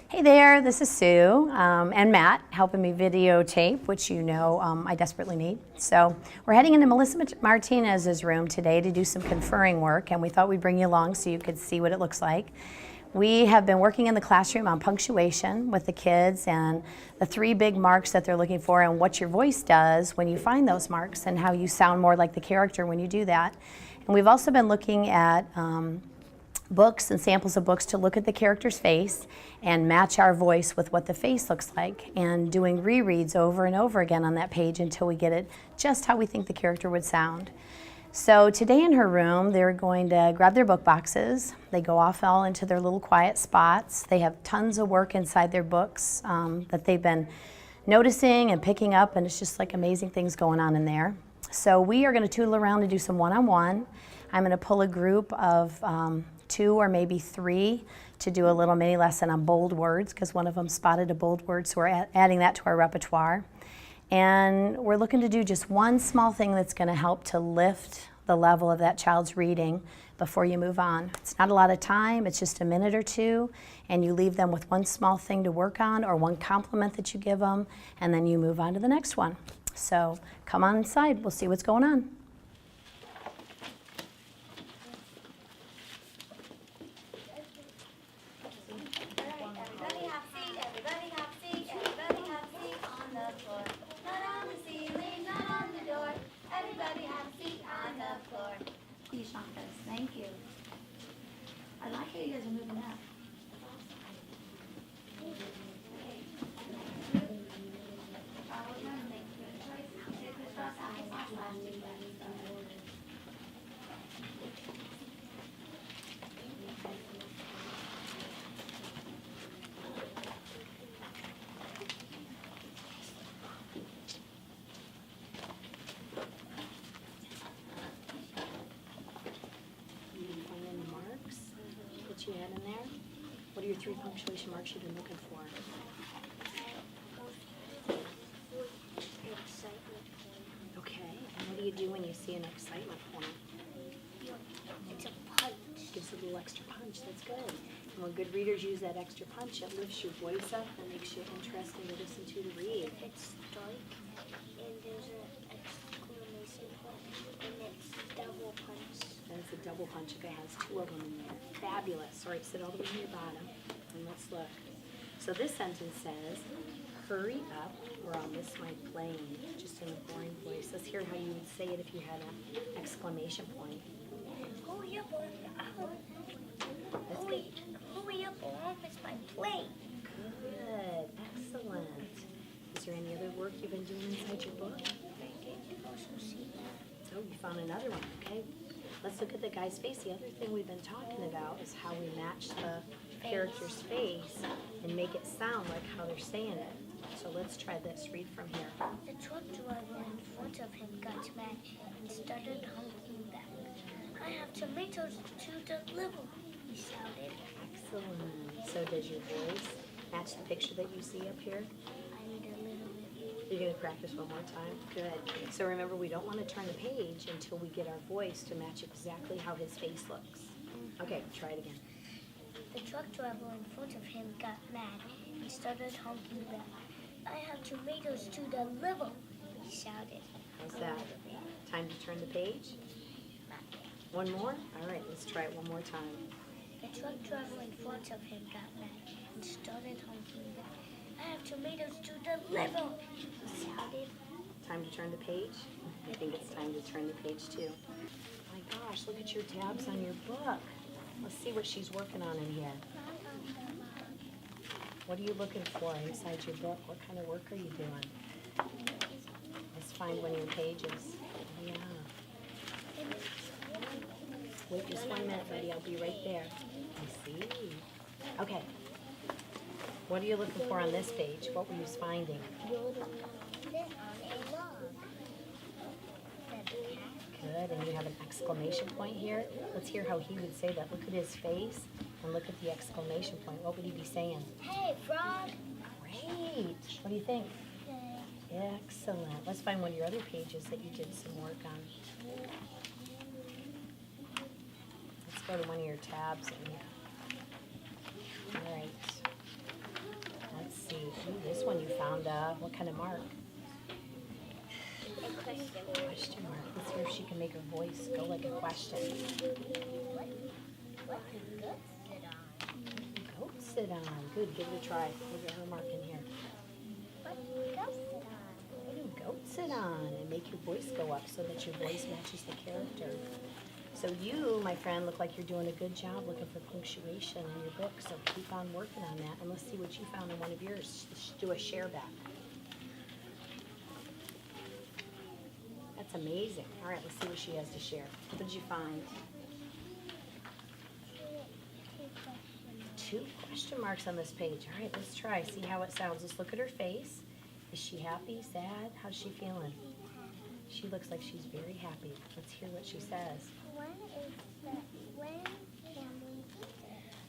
Hey there, this is Sue and Matt helping me videotape, which you know I desperately need. So we're heading into Melissa Martinez's room today to do some conferring work, and we thought we'd bring you along so you could see what it looks like. We have been working in the classroom on punctuation with the kids and the 3 big marks that they're looking for and what your voice does when you find those marks and how you sound more like the character when you do that. And we've also been looking at books and samples of books to look at the character's face and match our voice with what the face looks like, and doing rereads over and over again on that page until we get it just how we think the character would sound. So today in her room, they're going to grab their book boxes. They go off all into their little quiet spots. They have tons of work inside their books that they've been noticing and picking up, and it's just like amazing things going on in there. So we are going to tootle around and do some one-on-one. I'm going to pull a group of 2 or maybe 3 to do a little mini lesson on bold words, because one of them spotted a bold word, so we're adding that to our repertoire. And we're looking to do just one small thing that's going to help to lift the level of that child's reading before you move on. It's not a lot of time, it's just a minute or 2, and you leave them with one small thing to work on or one compliment that you give them, and then you move on to the next one. So come on inside, we'll see what's going on. Thank you. I like how you guys are moving up. You had in there? What are your 3 punctuation marks you've been looking for? Excitement point. Okay, and what do you do when you see an excitement point? It's a punch. Gives a little extra punch, that's good. And when good readers use that extra punch, it lifts your voice up and makes you interesting to listen to read. It's dark, and there's an exclamation point, and it's double punch. And it's a double punch if it has 2 of them in there. Fabulous. All right, sit all the way to your bottom, and let's look. So this sentence says, hurry up, or I'll miss my plane. Just in a boring voice. Let's hear how you would say it if you had an exclamation point. Hurry up, or That's good. hurry up, or I'll miss my plane. Good. Excellent. Is there any other work you've been doing inside your book? Oh, you found another one, okay. Let's look at the guy's face. The other thing we've been talking about is how we match the character's face and make it sound like how they're saying it. So let's try this. Read from here. The truck driver in front of him got mad and started honking back. I have tomatoes to deliver, he shouted. Excellent. So does your voice match the picture that you see up here? I need a little bit. You're going to practice one more time? Good. So remember, we don't want to turn the page until we get our voice to match exactly how his face looks. Okay, try it again. The truck driver in front of him got mad and started honking back. I have tomatoes to deliver, he shouted. How's that? Time to turn the page? One more? All right, let's try it one more time. The truck driver in front of him got mad and started honking back. I have tomatoes to deliver, he shouted. Time to turn the page? I think it's time to turn the page too. My gosh, look at your tabs on your book. Let's see what she's working on in here. What are you looking for inside your book? What kind of work are you doing? Let's find one of your pages. Yeah. Wait just 1 minute, buddy. I'll be right there. I see. Okay. What are you looking for on this page? What were you finding? Good, and you have an exclamation point here. Let's hear how he would say that. Look at his face and look at the exclamation point. What would he be saying? Hey, frog. Great. What do you think? Excellent. Let's find one of your other pages that you did some work on. Let's go to one of your tabs in here. All right. job. What kind of mark? A question. Question mark. Let's hear if she can make her voice go like a question. What do goats sit on? Goat sit on. Good, give it a try. We'll get her mark in here. What do goats sit on? What do goats sit on? And make your voice go up so that your voice matches the character. So you, my friend, look like you're doing a good job looking for punctuation in your book. So keep on working on that. And let's see what you found in one of yours. Let's do a share back. That's amazing. All right, let's see what she has to share. What did you find? 2 question marks on this page. All right, let's try. See how it sounds. Let's look at her face. Is she happy, sad? How's she feeling? She looks like she's very happy. Let's hear what she says. When can we eat it?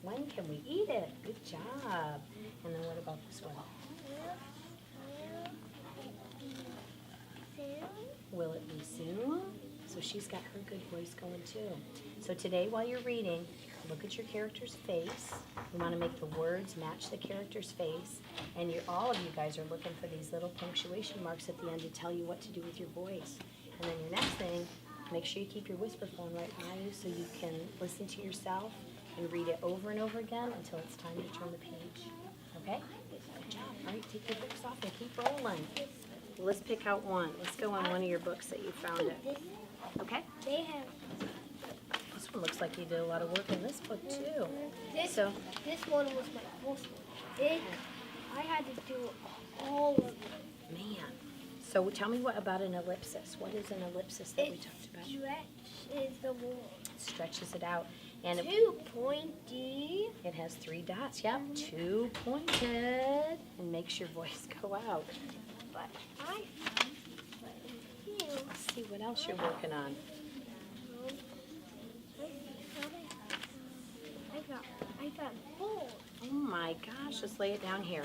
When can we eat it? Good job. And then what about this one? Will it be soon? So she's got her good voice going too. So today while you're reading, look at your character's face. You want to make the words match the character's face. And all of you guys are looking for these little punctuation marks at the end to tell you what to do with your voice. And then your next thing, make sure you keep your whisper phone right by you so you can listen to yourself and read it over and over again until it's time to turn the page. Okay? Good job. All right, take your books off and keep rolling. Let's pick out one. Let's go on one of your books that you found it. Okay? They have This one looks like you did a lot of work in this book too. this. So, This one was my first one. I had to do all of it. man. So tell me what about an ellipsis. What is an ellipsis that we talked about? Stretch is the word. Stretches it out. And Too pointy. it has 3 dots. Yep, 2 pointed. And makes your voice go out. But I found Let's see what else you're working on. I got bored. Oh my gosh, let's lay it down here.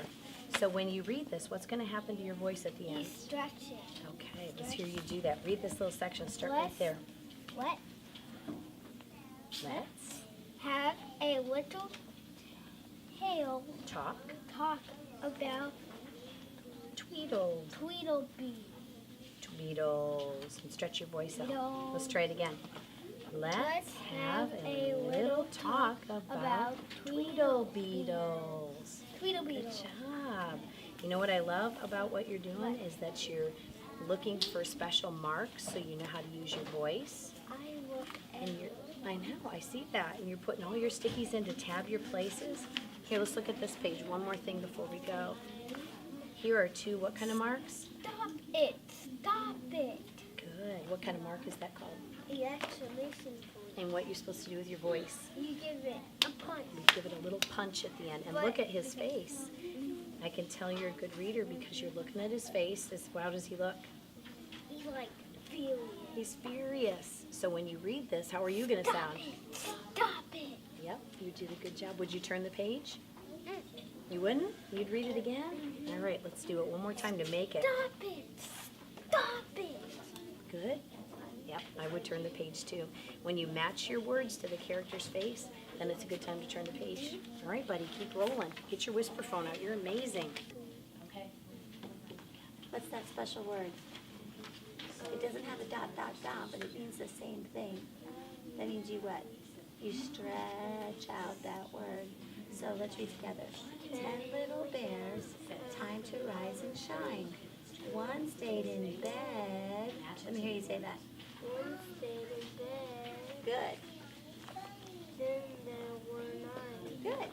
So when you read this, what's going to happen to your voice at the You end? stretch it. Okay, let's hear you do that. Read this little section. Start right there. Let's Let's have a little tale talk talk about Tweedles. Tweedledee. Tweedles. And stretch your voice out. Tweedles. Let's try it again. Let's have a little talk about Tweedlebeetles. Good Tweedlebeetle. job. You know what I love about what you're doing is that you're looking for special marks so you know how to use your voice. I look And I know, I see that. And you're putting all your stickies in to tab your places. Here, let's look at this page. One more thing before we go. Here are 2, what kind of marks? Stop it! Stop it! Good. What kind of mark is that called? The exclamation point. And what you're supposed to do with your voice? You give it a punch. You give it a little punch at the end. And look at his face. I can tell you're a good reader because you're looking at his face. How does he look? He's like furious. He's furious. So when you read this, how are you going to Stop sound? it! Stop it! Yep, you did a good job. Would you turn the page? You wouldn't? You'd read it again? All right, let's do it one more time to make it. Stop it! Stop it! Good? Yep, I would turn the page too. When you match your words to the character's face, then it's a good time to turn the page. All right, buddy, keep rolling. Get your whisper phone out. You're amazing. Okay. What's that special word? It doesn't have a dot, dot, dot, but it means the same thing. That means you what? You stretch out that word. So let's read together. 10 little bears, time to rise and shine. One stayed in bed. Let me hear you say that. One stayed in bed. Good. Then there were 9. Good.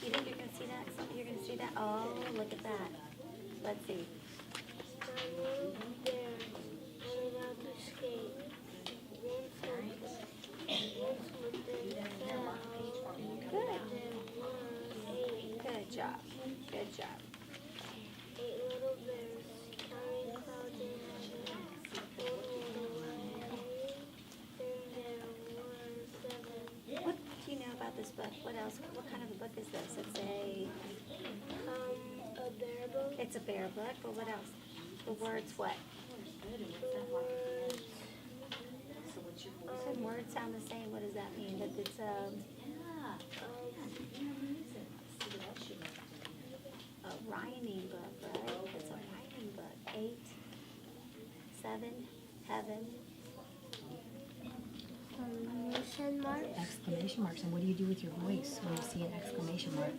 You think you're going to see that? You're going to see that? Oh, look at that. Let's see. 9 little bears went out to skate. One slipped and fell. Good. There were 8. Good job. Good job. 8 little bears carrying clouds in heaven. One went away. Then there were 7. What do you know about this book? What else? What kind of a book is this? It's A bear book. a bear book. But what else? The words what? When words sound the same, what does that mean? That it's a rhyming book, right? It's a heaven, heaven. Exclamation mark. Exclamation marks. And what do you do with your voice when you see an exclamation mark?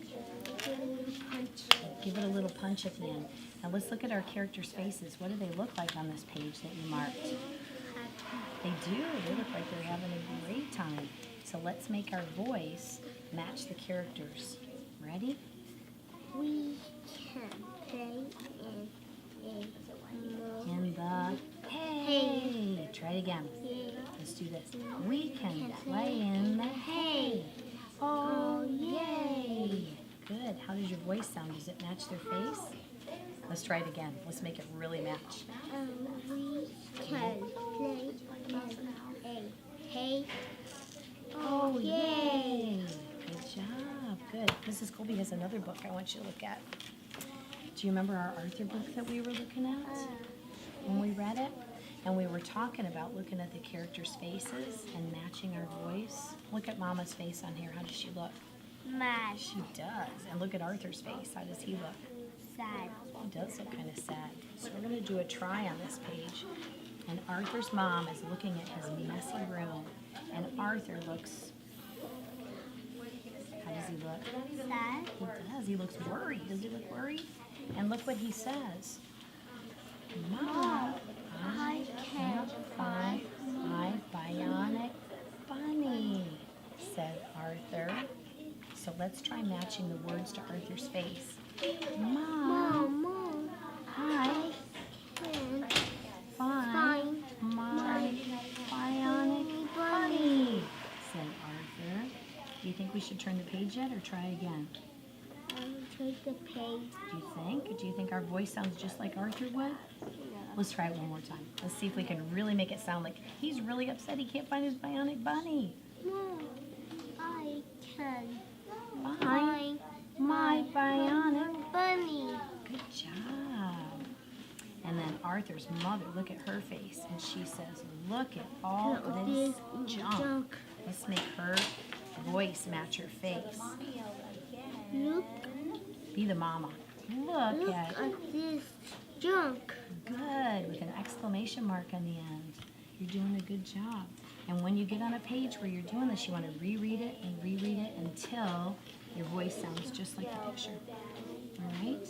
Punch. Give it a little punch at the end. Now let's look at our characters' faces. What do they look like on this page that you marked? They do. They look like they're having a great time. So let's make our voice match the characters. Ready? We can play in In the hay. Try it again. Let's do this. We can play in the hay. Oh, yay. Good. How does your voice sound? Does it match their face? Let's try it again. Let's make it really match. we can play in a hay. Oh, yay. Good job. Good. Mrs. Colby has another book I want you to look at. Do you remember our Arthur book that we were looking at when we read it? And we were talking about looking at the characters' faces and matching our voice. Look at Mama's face on here. How does she look? Mad. She does. And look at Arthur's face. How does he look? Sad. He does look kind of sad. So we're going to do a try on this page. And Arthur's mom is looking at his messy room. And Arthur looks... How does he look? Sad. He does. He looks worried. Does he look worried? And look what he says. Mom, I can't find my bionic bunny, said Arthur. So let's try matching the words to Arthur's face. Mom, Mom, I can't find my bionic bunny, said Arthur. Do you think we should turn the page yet or try again? take the page. Do you think? Or do you think our voice sounds just like Arthur would? Let's try it one more time. Let's see if we can really make it sound like he's really upset he can't find his bionic bunny. Mom, I can Find my bionic. bunny. Good job. And then Arthur's mother, look at her face, and she says, look at all this junk. Let's make her voice match her face. Look, Be the mama. Look look at, at this junk. good, with an exclamation mark on the end. You're doing a good job. And when you get on a page where you're doing this, you want to reread it and reread it until your voice sounds just like the picture. All right?